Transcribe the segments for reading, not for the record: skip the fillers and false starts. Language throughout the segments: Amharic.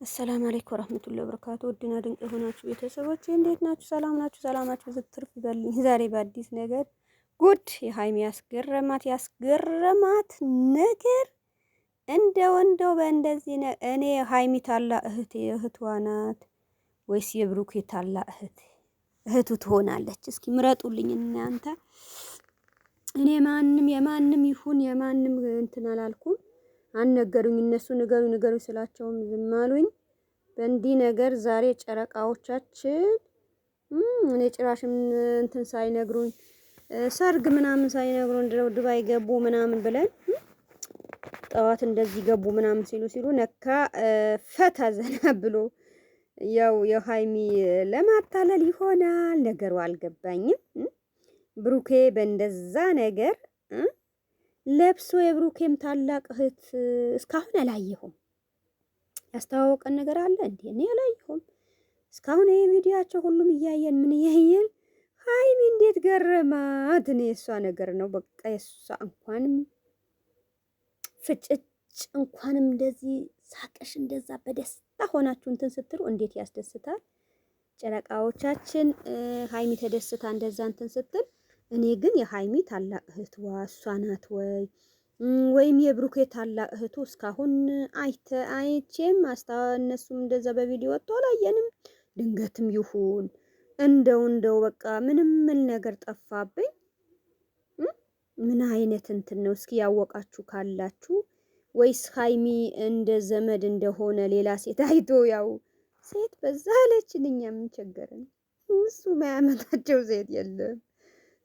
አሰላሙ አለይኩም ወራህመቱላሂ ወበረካቱ። ውድና ድንቅ የሆናችሁ ቤተሰቦች እንዴት ናችሁ? ሰላም ናችሁ? ሰላማችሁ ዝትርፍ ይበልኝ። ዛሬ በአዲስ ነገር ጉድ የሀይሚ ያስገረማት ነገር እንደው በእንደዚህ እኔ ሀይሚ ታላ እህቷ ናት ወይስ የብሩኬ ታላ እህቱ ትሆናለች? እስኪ ምረጡልኝ እናንተ። እኔ የማንም ይሁን የማንም እንትን አላልኩም። አነገሩኝ እነሱ ንገሩ ስላቸውም ዝም አሉኝ። በእንዲህ ነገር ዛሬ ጨረቃዎቻችን እኔ ጭራሽም እንትን ሳይነግሩኝ ሰርግ ምናምን ሳይነግሩን ዱባይ ገቡ ምናምን ብለን ጠዋት እንደዚህ ገቡ ምናምን ሲሉ ነካ ፈታ ዘና ብሎ ያው የሀይሚ ለማታለል ይሆናል ነገሩ አልገባኝም። ብሩኬ በእንደዛ ነገር ለብሶ የብሩኬም ታላቅ እህት እስካሁን አላየሁም። ያስተዋወቀን ነገር አለ እንዴ? እኔ አላየሁም እስካሁን። ይሄ ቪዲዮአቸው ሁሉም እያየን ምን እያየን ሀይሚ እንዴት ገረማት። እኔ የሷ ነገር ነው በቃ የሷ እንኳንም ፍጭጭ እንኳንም እንደዚህ ሳቀሽ እንደዛ በደስታ ሆናችሁ እንትን ስትሉ እንዴት ያስደስታል። ጨረቃዎቻችን ሀይሚ ተደስታ እንደዛ እንትን ስትል እኔ ግን የሀይሚ ታላቅ እህትዋ እሷ ናት ወይም የብሩኬ ታላቅ እህቱ እስካሁን አይቼም እነሱም እንደዛ በቪዲዮ ወጥቶ አላየንም። ድንገትም ይሁን እንደው በቃ ምንም ነገር ጠፋብኝ። ምን አይነት እንትን ነው? እስኪ ያወቃችሁ ካላችሁ ወይስ ሀይሚ እንደ ዘመድ እንደሆነ ሌላ ሴት አይቶ ያው ሴት በዛ አለችን። እኛ ምን ቸገረን? እሱ ማያመጣቸው ሴት የለም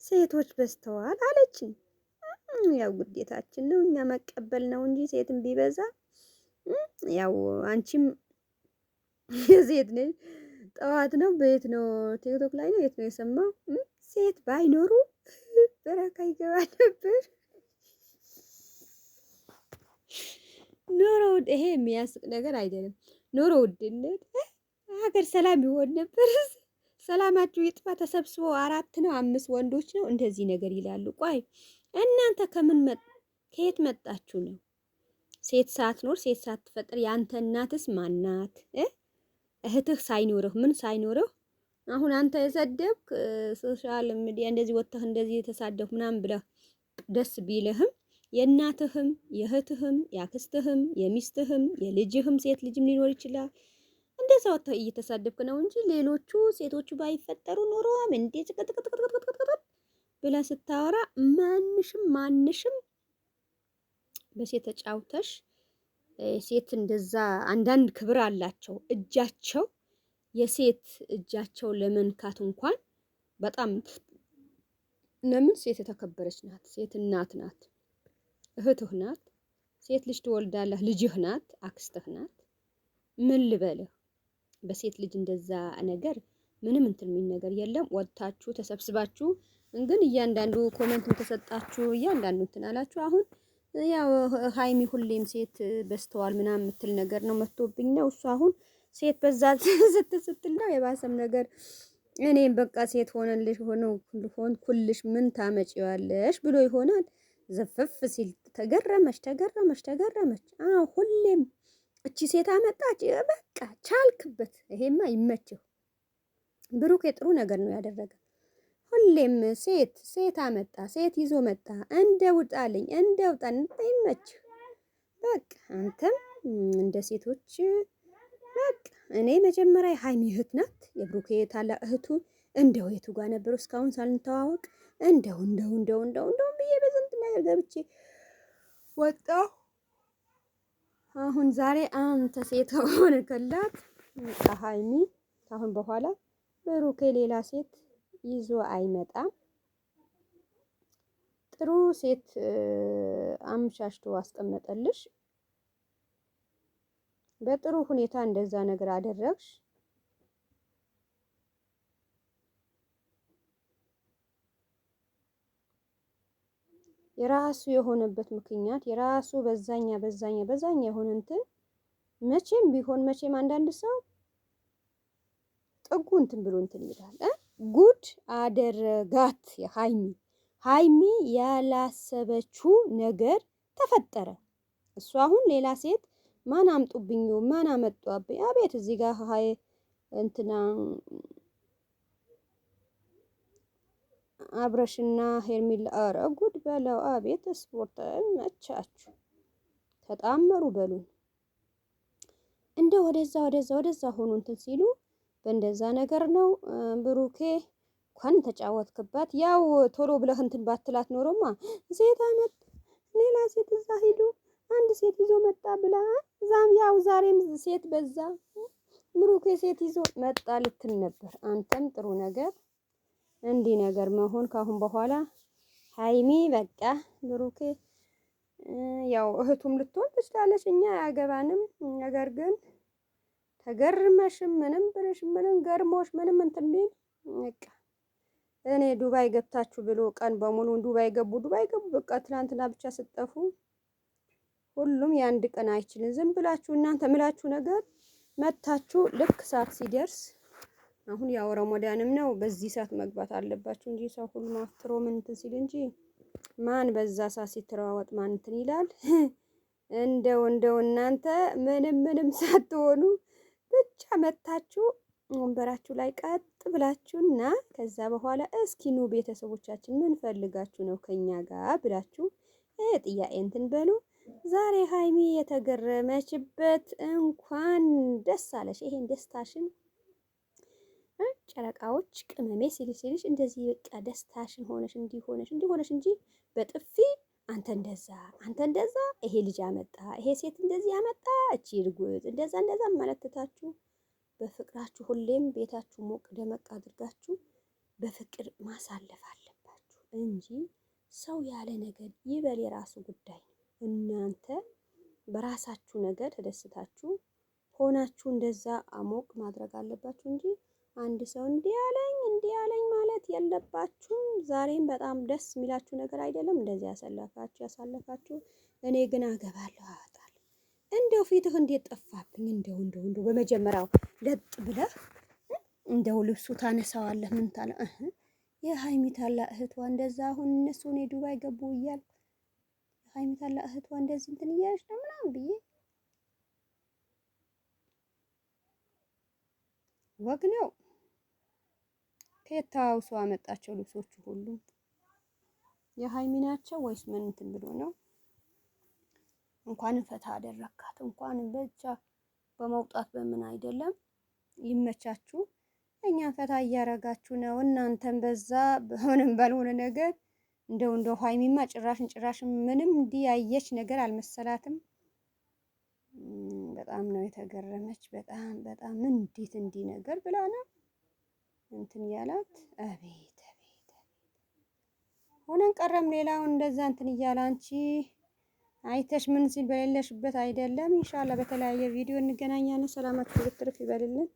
ሴቶች በስተዋል አለችን። ያው ግዴታችን ነው እኛ መቀበል ነው እንጂ ሴትም ቢበዛ ያው አንቺም የሴት ነሽ። ጠዋት ነው ቤት ነው ቲክቶክ ላይ ነው የት ነው የሰማው ሴት ባይኖሩ በረካ ይገባ ነበር። ኑሮ ይሄ የሚያስቅ ነገር አይደለም። ኑሮ ውድነት ሀገር ሰላም ይሆን ነበር። ሰላማችሁ ይጥፋ። ተሰብስበው 4 ነው 5 ወንዶች ነው እንደዚህ ነገር ይላሉ። ቆይ እናንተ ከየት መጣችሁ ነው? ሴት ሳትኖር ሴት ሳትፈጠር ያንተ እናትስ ማናት? እህትህ ሳይኖርህ ምን ሳይኖርህ አሁን አንተ የሰደብክ ሶሻል ሚዲያ እንደዚህ ወጥተህ እንደዚህ የተሳደብክ ምናምን ብለህ ደስ ቢልህም የእናትህም የእህትህም ያክስትህም የሚስትህም የልጅህም ሴት ልጅም ሊኖር ይችላል። እንደዛ ወጥተህ እየተሳደብክ ነው እንጂ ሌሎቹ ሴቶቹ ባይፈጠሩ ኖሮም እንዴ ብለህ ስታወራ ማንሽም በሴት ተጫውተሽ ሴት እንደዛ አንዳንድ ክብር አላቸው። እጃቸው የሴት እጃቸው ለመንካት እንኳን በጣም ለምን ሴት የተከበረች ናት። ሴት እናት ናት፣ እህትህ ናት። ሴት ልጅ ትወልዳለህ፣ ልጅህ ናት፣ አክስትህ ናት። ምን ልበልህ? በሴት ልጅ እንደዛ ነገር ምንም እንትን የሚል ነገር የለም። ወጥታችሁ ተሰብስባችሁ ግን እያንዳንዱ ኮሜንት ተሰጣችሁ እያንዳንዱ እንትን አላችሁ። አሁን ያው ሀይሚ ሁሌም ሴት በስተዋል ምናምን የምትል ነገር ነው መጥቶብኝ ነው እሱ አሁን ሴት በዛ ስትል ነው የባሰም ነገር። እኔም በቃ ሴት ሆነልሽ ኩልሽ ምን ታመጪዋለሽ ብሎ ይሆናል ዘፈፍ ሲል ተገረመች። አዎ ሁሌም እቺ ሴት አመጣች በቃ ቻልክበት። ይሄማ ይመችህ። ብሩክ የጥሩ ነገር ነው ያደረገ። ሁሌም ሴት አመጣ ሴት ይዞ መጣ እንደ ውጣልኝ እንደ ውጣን ይመችህ። በቃ አንተም እንደ ሴቶች በቃ እኔ መጀመሪያ የሀይሚ እህት ናት የብሩክ ታላቅ እህቱ እንደው የቱ ጋር ነበሩ እስካሁን ሳልንተዋወቅ እንደው ብዬ በዝንት ነገር ገብቼ ወጣሁ። አሁን ዛሬ አንተ ሴት ሆነከላት ሀይሚ ካሁን በኋላ ብሩኬ ሌላ ሴት ይዞ አይመጣም። ጥሩ ሴት አምሻሽቶ አስቀመጠልሽ። በጥሩ ሁኔታ እንደዛ ነገር አደረግሽ። የራሱ የሆነበት ምክንያት የራሱ በዛኛ የሆነ እንትን መቼም አንዳንድ ሰው ጥጉ እንትን ብሎ እንትን ይላል። ጉድ አደረጋት ሀይሚ ያላሰበችው ነገር ተፈጠረ። እሱ አሁን ሌላ ሴት ማን አምጡብኝ ማን አመጣብኝ? አቤት እዚህ ጋር ሀይ እንትና አብረሽና ሄርሚላ ኧረ ጉድ በለው። አቤት ስፖርት መቻችሁ ተጣመሩ በሉን። እንደ ወደዛ ሆኑ እንትን ሲሉ በእንደዛ ነገር ነው። ብሩኬ እንኳን ተጫወትክባት። ያው ቶሎ ብለህ እንትን ባትላት ኖሮማ ሴት አመጣ ሌላ ሴት እዛ ሂዱ አንድ ሴት ይዞ መጣ ብላ እዛም ያው ዛሬም ሴት በዛ ብሩኬ ሴት ይዞ መጣ ልትል ነበር። አንተም ጥሩ ነገር እንዲህ ነገር መሆን ካሁን በኋላ ሀይሚ በቃ ብሩኬ ያው እህቱም ልትሆን ትችላለች፣ እኛ አያገባንም። ነገር ግን ተገርመሽም ምንም ብለሽ ምንም ገርሞሽ ምንም እንትን ቢል በቃ እኔ ዱባይ ገብታችሁ ብሎ ቀን በሙሉ ዱባይ ገቡ በቃ ትናንትና ብቻ ስጠፉ ሁሉም የአንድ ቀን አይችልም። ዝም ብላችሁ እናንተ ምላችሁ ነገር መታችሁ ልክ ሰዓት ሲደርስ አሁን ያው ረመዳንም ነው በዚህ ሰዓት መግባት አለባችሁ እንጂ ሰው ሁሉ ማፍጥሮ ምን እንትን ሲል እንጂ ማን በዛ ሰዓት ሲተራወጥ ማን እንትን ይላል። እንደው እናንተ ምንም ሳትሆኑ ብቻ መታችሁ ወንበራችሁ ላይ ቀጥ ብላችሁና ከዛ በኋላ እስኪ ኑ ቤተሰቦቻችን ምን ፈልጋችሁ ነው ከኛ ጋር ብላችሁ ጥያቄ እንትን በሉ። ዛሬ ሀይሚ የተገረመችበት እንኳን ደስ አለሽ። ይሄን ደስታሽን ጨረቃዎች ቅመሜ ሲልሽ እንደዚህ በቃ ደስታሽን ሆነሽ እንዲሆነሽ እንጂ በጥፊ አንተ እንደዛ ይሄ ልጅ አመጣ ይሄ ሴት እንደዚህ አመጣ እቺ ልጉት እንደዛ ማለት ትታችሁ በፍቅራችሁ ሁሌም ቤታችሁ ሞቅ ደመቅ አድርጋችሁ በፍቅር ማሳለፍ አለባችሁ እንጂ ሰው ያለ ነገር ይበል የራሱ ጉዳይ። እናንተ በራሳችሁ ነገር ተደስታችሁ ሆናችሁ እንደዛ አሞቅ ማድረግ አለባችሁ እንጂ አንድ ሰው እንዲህ ያለኝ ማለት የለባችሁም። ዛሬም በጣም ደስ የሚላችሁ ነገር አይደለም እንደዚህ ያሳለፋችሁ። እኔ ግን አገባለሁ አወጣለሁ። እንደው ፊትህ እንዴት ጠፋብኝ? እንደው በመጀመሪያው ለጥ ብለህ እንደው ልብሱ ታነሳዋለህ ምን ታለ የሀይሚ ታላቅ እህቷ እንደዛ አሁን እነሱ እኔ ዱባይ ገቡ እያል የሀይሚ ታላቅ እህቷ እንደዚህ እንትን እያለች ነው ምናምን ብዬ ወግ ነው። ከየት ተዋውሶ አመጣቸው ልብሶቹ ሁሉ የሀይሚ ናቸው ወይስ ምን እንትን ብሎ ነው? እንኳን ፈታ አደረካት እንኳን ብቻ በመውጣት በምን አይደለም። ይመቻችሁ። እኛን ፈታ እያረጋችሁ ነው። እናንተም በዛ በሆነም ባልሆነ ነገር እንደው ሀይሚማ ጭራሽን ምንም እንዲህ ያየች ነገር አልመሰላትም። በጣም ነው የተገረመች። በጣም እንዴት እንዲህ ነገር ብላ ነው እንትን ያላት። አቤት ሆነን ቀረም ሌላውን እንደዛ እንትን እያለ አንቺ አይተሽ ምን ሲል በሌለሽበት አይደለም። ኢንሻአላህ በተለያየ ቪዲዮ እንገናኛለን። ሰላማችሁ ብትርፍ ይበልልን።